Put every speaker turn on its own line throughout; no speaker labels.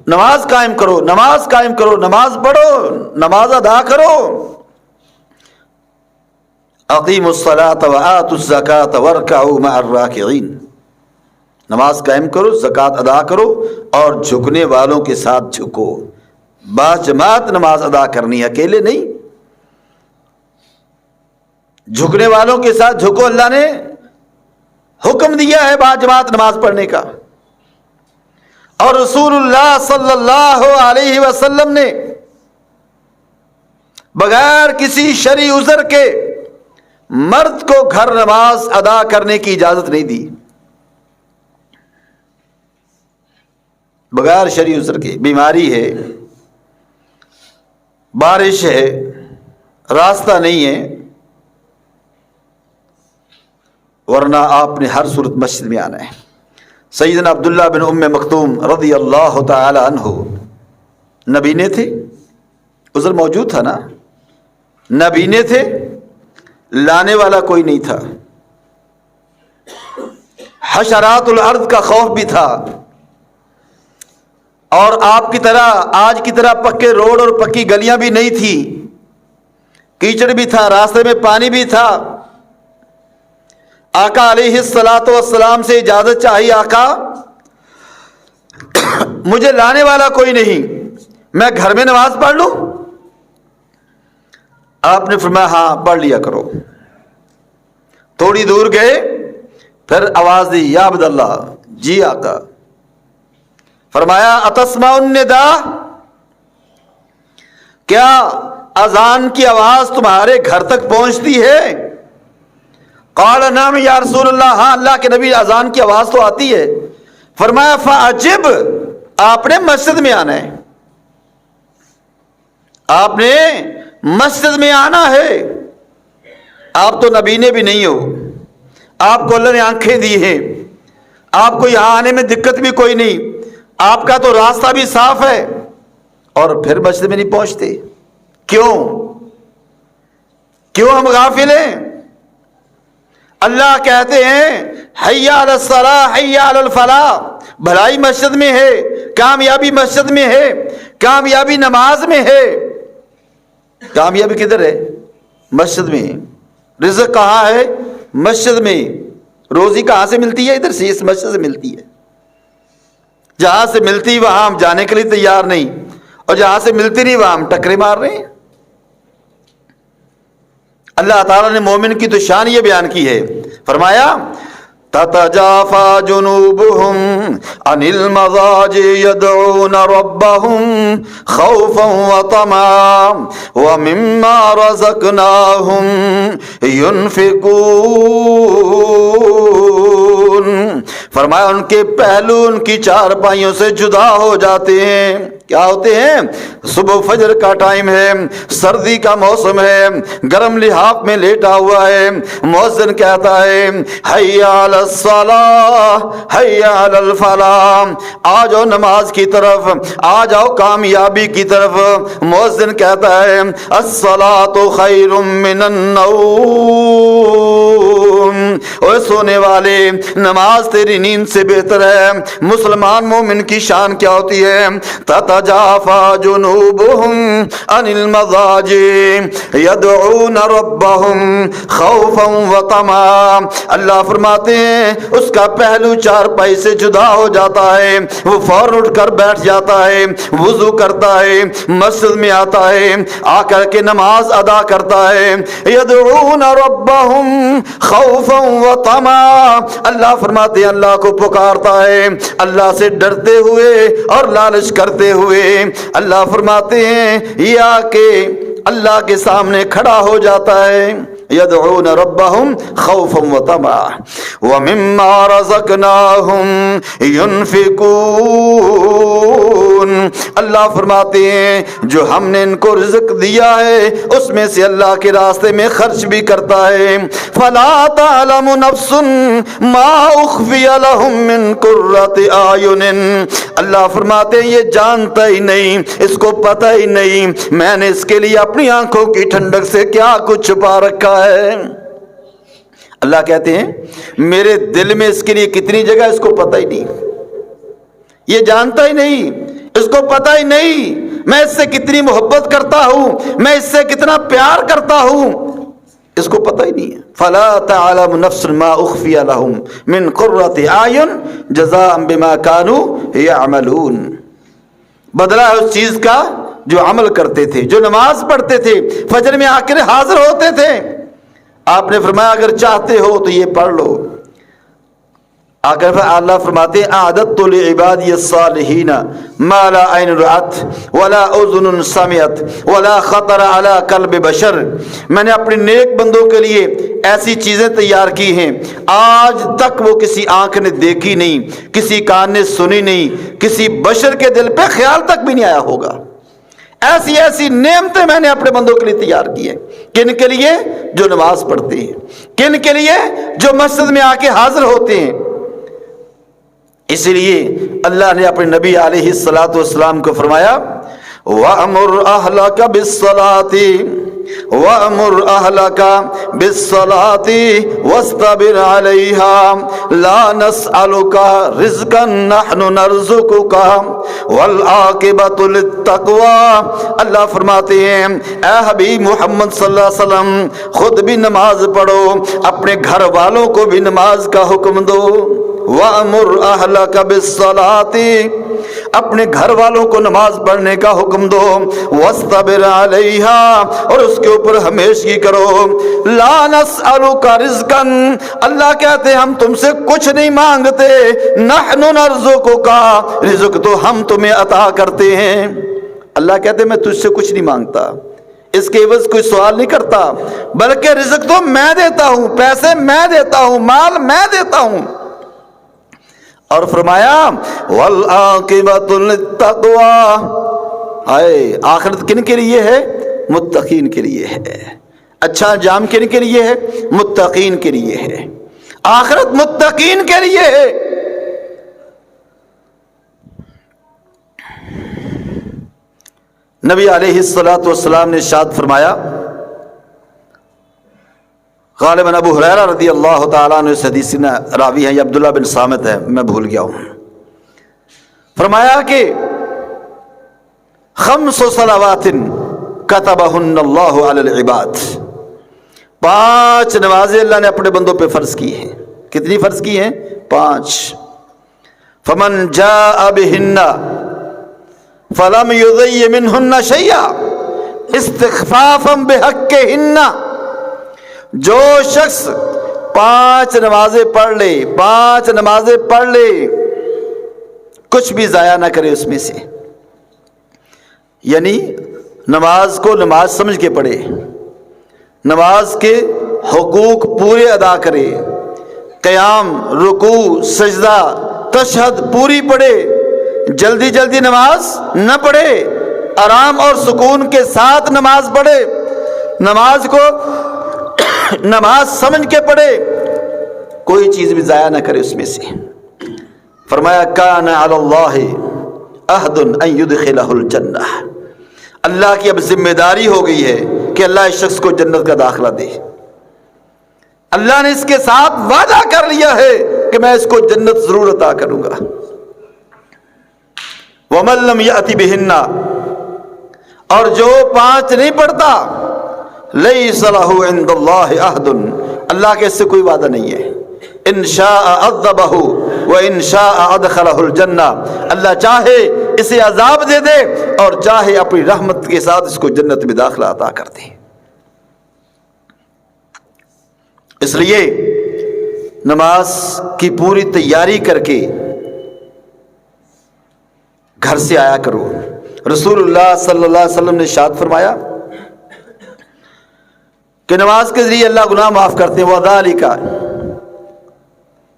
نماز قائم کرو، نماز قائم کرو، نماز پڑھو، نماز ادا کرو۔ اقیموا الصلاة وآتوا الزکاة وارکعوا مع الراکعین، نماز قائم کرو، زکوٰۃ ادا کرو اور جھکنے والوں کے ساتھ جھکو۔ باجماعت نماز ادا کرنی ہے، اکیلے نہیں، جھکنے والوں کے ساتھ جھکو۔ اللہ نے حکم دیا ہے باجماعت نماز پڑھنے کا، اور رسول اللہ صلی اللہ علیہ وسلم نے بغیر کسی شرعی عذر کے مرد کو گھر نماز ادا کرنے کی اجازت نہیں دی، بغیر شرعی عذر کے۔ بیماری ہے، بارش ہے، راستہ نہیں ہے، ورنہ آپ نے ہر صورت مسجد میں آنا ہے۔ سیدنا عبداللہ بن ام مکتوم رضی اللہ تعالی عنہ نبینے تھے، عذر موجود تھا نا، نبینے تھے، لانے والا کوئی نہیں تھا، حشرات الارض کا خوف بھی تھا، اور آپ کی طرح آج کی طرح پکے روڈ اور پکی گلیاں بھی نہیں تھی، کیچڑ بھی تھا، راستے میں پانی بھی تھا۔ آقا علیہ الصلاۃ والسلام سے اجازت چاہیے، آقا مجھے لانے والا کوئی نہیں، میں گھر میں نماز پڑھ لوں؟ آپ نے فرمایا ہاں پڑھ لیا کرو۔ تھوڑی دور گئے، پھر آواز دی یا عبداللہ، جی آقا۔ فرمایا اتسمع النداء، کیا اذان کی آواز تمہارے گھر تک پہنچتی ہے؟ قال نعم یا رسول اللہ، ہاں اللہ کے نبی اذان کی آواز تو آتی ہے۔ فرمایا فاجب، آپ نے مسجد میں آنا ہے، آپ نے مسجد میں آنا ہے۔ آپ تو نبینے بھی نہیں ہو، آپ کو اللہ نے آنکھیں دی ہیں، آپ کو یہاں آنے میں دقت بھی کوئی نہیں، آپ کا تو راستہ بھی صاف ہے، اور پھر مسجد میں نہیں پہنچتے؟ کیوں ہم غافل ہیں؟ اللہ کہتے ہیں حی علی الصلاح حی علی الفلاح، بھلائی مسجد میں ہے، کامیابی مسجد میں ہے، کامیابی نماز میں ہے۔ کامیابی کدھر ہے؟ مسجد میں۔ رزق کہاں ہے؟ مسجد میں۔ روزی کہاں سے ملتی ہے؟ ادھر سے، اس مسجد سے ملتی ہے۔ جہاں سے ملتی وہاں ہم جانے کے لیے تیار نہیں، اور جہاں سے ملتی نہیں وہاں ہم ٹکرے مار رہے ہیں۔ اللہ تعالیٰ نے مومن کی تو شان یہ بیان کی ہے، فرمایا تتجافى جنوبهم عن المضاجع يدعون ربهم خوفا وطمعا ومما رزقناهم ينفقون۔ فرمایا ان کے پہلو ان کی چارپائیوں سے جدا ہو جاتے ہیں۔ کیا ہوتے ہیں؟ صبح فجر کا ٹائم ہے، سردی کا موسم ہے، گرم لحاف میں لیٹا ہوا ہے، مؤذن کہتا ہے حی علی الصلاح حی علی الفلاح، آ جاؤ نماز کی طرف، آ جاؤ کامیابی کی طرف۔ مؤذن کہتا ہے الصلاۃ خیر من النوم، اوے سونے والے نماز تیری نیند سے بہتر ہے۔ مسلمان مومن کی شان کیا ہوتی ہے؟ تتجافى جنوبهم عن المضاجع يدعون ربهم خوفا وطمعا۔ اللہ فرماتے ہیں اس کا پہلو چارپائی سے جدا ہو جاتا ہے، وہ فوراً اٹھ کر بیٹھ جاتا ہے، وضو کرتا ہے، مسجد میں آتا ہے، آ کر کے نماز ادا کرتا ہے۔ يدعون ربهم خوفا وطمعا، اللہ فرماتے ہیں اللہ کو پکارتا ہے، اللہ سے ڈرتے ہوئے اور لالچ کرتے ہوئے۔ اللہ فرماتے ہیں یا کہ اللہ کے سامنے کھڑا ہو جاتا ہے۔ یدعون ربهم خوفا وطمعا ومما رزقناهم ينفقون۔ اللہ فرماتے ہیں جو ہم نے ان کو رزق دیا ہے اس میں سے اللہ کے راستے میں خرچ بھی کرتا ہے۔ فلا تعلم نفس ما اخفی لهم من قرۃ اعین، اللہ فرماتے ہیں یہ جانتا ہی نہیں، اس کو پتہ ہی نہیں میں نے اس کے لیے اپنی آنکھوں کی ٹھنڈک سے کیا کچھ چھپا رکھا ہے۔ اللہ کہتے ہیں میرے دل میں اس کے لیے کتنی جگہ اس کو پتہ ہی نہیں، یہ جانتا ہی نہیں، اس کو پتہ ہی نہیں میں اس سے کتنی محبت کرتا ہوں، میں اس سے کتنا پیار کرتا ہوں، اس کو پتہ ہی نہیں ہے۔ فلا تعلم نفس ما اخفی لهم من قرۃ اعین جزاء بما كانوا یعملون، بدلہ ہے اس چیز کا جو عمل کرتے تھے، جو نماز پڑھتے تھے، فجر میں آ کر حاضر ہوتے تھے۔ آپ نے فرمایا اگر چاہتے ہو تو یہ پڑھ لو۔ آگر اللہ فرماتے ہیں اعددت لعبادی الصالحین ما لا عین رأت ولا اذن سمعت ولا خطر علی قلب بشر، میں نے اپنے نیک بندوں کے لیے ایسی چیزیں تیار کی ہیں آج تک وہ کسی آنکھ نے دیکھی نہیں، کسی کان نے سنی نہیں، کسی بشر کے دل پہ خیال تک بھی نہیں آیا ہوگا۔ ایسی ایسی نعمتیں میں نے اپنے بندوں کے لیے تیار کی ہیں۔ کن کے لیے؟ جو نماز پڑھتے ہیں۔ کن کے لیے؟ جو مسجد میں آ کے حاضر ہوتے ہیں۔ اسی لیے اللہ نے اپنے نبی علیہ الصلوۃ والسلام کو فرمایا وَأَمُرْ أَهْلَكَ بِالصَّلَاةِ وَأَمُرْ أَهْلَكَ بِالصَّلَاةِ وَاسْتَبِرْ عَلَيْهَا لَا نَسْأَلُكَ رِزْقًا نَحْنُ نَرْزُقُكَ وَالْعَاقِبَةُ لِلتَّقْوَىٰ۔ اللہ فرماتے ہیں اے حبیب محمد صلی اللہ علیہ وسلم خود بھی نماز پڑھو، اپنے گھر والوں کو بھی نماز کا حکم دو۔ وَأَمُرْ أَهْلَكَ بِالصَّلَاةِ، اپنے گھر والوں کو نماز پڑھنے کا حکم دو، وَاسْتَبِرْ عَلَيْهَا، اور اس کے اوپر ہمیشگی کرو۔ لَا نَسْأَلُكَ رِزْقًا، اللہ کہتے ہم تم سے کچھ نہیں مانگتے، نَحْنُ نَرْزُقُكَ، رزق تو ہم تمہیں عطا کرتے ہیں۔ اللہ کہتے میں تجھ سے کچھ نہیں مانگتا، اس کے عوض کوئی سوال نہیں کرتا، بلکہ رزق تو میں دیتا ہوں، پیسے میں دیتا ہوں، مال میں دیتا ہوں۔ اور فرمایا وَالْعَاقِبَةُ لِلتَّقْوَىٰ، آخرت کن کے لیے ہے؟ متقین کے لیے ہے۔ اچھا انجام کن کے لیے ہے؟ متقین کے لیے ہے۔ آخرت متقین کے لیے ہے۔ نبی علیہ الصلوۃ والسلام نے ارشاد فرمایا، غالباً ابو ہریرہ رضی اللہ تعالیٰ عنہ اس حدیث میں راوی ہیں، یہ عبداللہ بن صامت ہے، میں بھول گیا ہوں، فرمایا کہ 5 صلوات کتبہن اللہ علی العباد، 5 نمازیں اللہ نے اپنے بندوں پہ فرض کی ہیں۔ کتنی فرض کی ہیں؟ 5۔ فمن جاء بہن فلم یضیع منہن شیئا استخفافا بحقہن، جو شخص 5 نمازیں پڑھ لے، 5 نمازیں پڑھ لے، کچھ بھی ضائع نہ کرے اس میں سے، یعنی نماز کو نماز سمجھ کے پڑھے، نماز کے حقوق پورے ادا کرے، قیام، رکوع، سجدہ، تشہد پوری پڑھے، جلدی جلدی نماز نہ پڑھے، آرام اور سکون کے ساتھ نماز پڑھے، نماز کو نماز سمجھ کے پڑھے، کوئی چیز بھی ضائع نہ کرے اس میں سے۔ فرمایا کان علی اللہ عہد ان یدخلہ الجنہ، اللہ کی اب ذمہ داری ہو گئی ہے کہ اللہ اس شخص کو جنت کا داخلہ دے۔ اللہ نے اس کے ساتھ وعدہ کر لیا ہے کہ میں اس کو جنت ضرور عطا کروں گا۔ ومن لم یأتی بہن، اور جو 5 نہیں پڑھتا، لیس لہ عند اللہ عہد، اللہ کے اس سے کوئی وعدہ نہیں ہے۔ ان شاء عذبہ وان شاء ادخلہ الجنہ، اللہ چاہے اسے عذاب دے دے اور چاہے اپنی رحمت کے ساتھ اس کو جنت میں داخلہ عطا کر دے۔ اس لیے نماز کی پوری تیاری کر کے گھر سے آیا کرو۔ رسول اللہ صلی اللہ علیہ وسلم نے ارشاد فرمایا کہ نماز کے ذریعے اللہ گناہ معاف کرتے ہیں۔ وَذَلِكَ،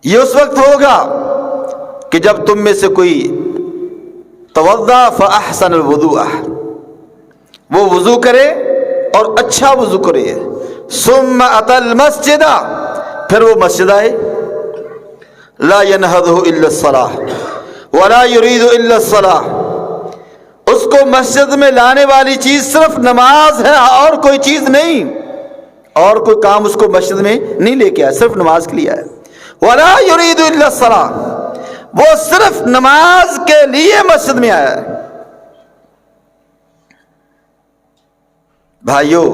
یہ اس وقت ہوگا کہ جب تم میں سے کوئی توضا فاحسن الوضوء، وہ وضو کرے اور اچھا وضو کرے، ثم اتى المسجد، پھر وہ مسجد آئے، لا ينهضه الا الصلاة ولا يريد الا الصلاة، اس کو مسجد میں لانے والی چیز صرف نماز ہے اور کوئی چیز نہیں، اور کوئی کام اس کو مسجد میں نہیں لے کے آیا، صرف نماز کے لیے آیا۔ ولا يريد الا الصلاة، وہ صرف نماز کے لیے مسجد میں آیا ہے۔ بھائیوں،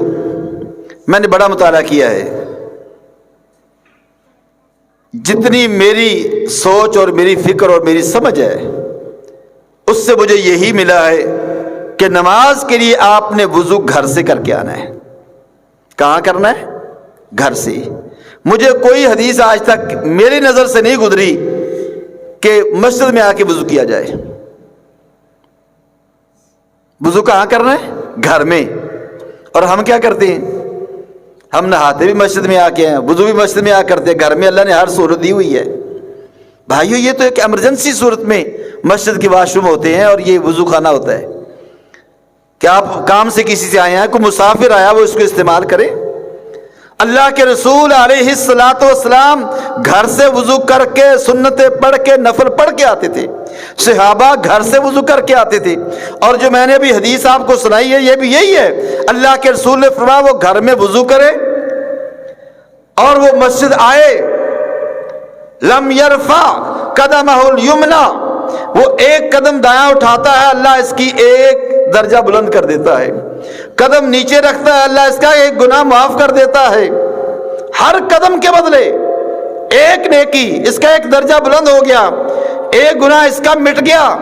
میں نے بڑا مطالعہ کیا ہے، جتنی میری سوچ اور میری فکر اور میری سمجھ ہے اس سے مجھے یہی ملا ہے کہ نماز کے لیے آپ نے وضو گھر سے کر کے آنا ہے۔ کہاں کرنا ہے؟ گھر سے۔ مجھے کوئی حدیث آج تک میری نظر سے نہیں گزری کہ مسجد میں آ کے وضو کیا جائے۔ وضو کہاں کرنا ہے؟ گھر میں۔ اور ہم کیا کرتے ہیں؟ ہم نہاتے بھی مسجد میں آ کے ہیں، وضو بھی مسجد میں آ کرتے ہیں۔ گھر میں اللہ نے ہر صورت دی ہوئی ہے۔ بھائیو، یہ تو ایک ایمرجنسی صورت میں مسجد کے واش روم ہوتے ہیں اور یہ وضو خانہ ہوتا ہے کہ آپ کام سے کسی سے آئے ہیں، کوئی مسافر آیا وہ اس کو استعمال کرے۔ اللہ کے رسول علیہ الصلوۃ والسلام گھر سے وضو کر کے سنتیں پڑھ کے نفل پڑھ کے آتے تھے، صحابہ گھر سے وضو کر کے آتے تھے۔ اور جو میں نے ابھی حدیث آپ کو سنائی ہے یہ بھی یہی ہے، اللہ کے رسول نے فرمایا وہ گھر میں وضو کرے اور وہ مسجد آئے، لم یرفع قدمہ الیمنی، وہ ایک قدم دایاں اٹھاتا ہے اللہ اس کی ایک درجہ بلند کر دیتا ہے، قدم نیچے رکھتا ہے اللہ اس کا ایک گناہ معاف کر دیتا ہے۔ ہر قدم کے بدلے ایک نیکی، اس کا ایک درجہ بلند ہو گیا، ایک گناہ اس کا مٹ گیا۔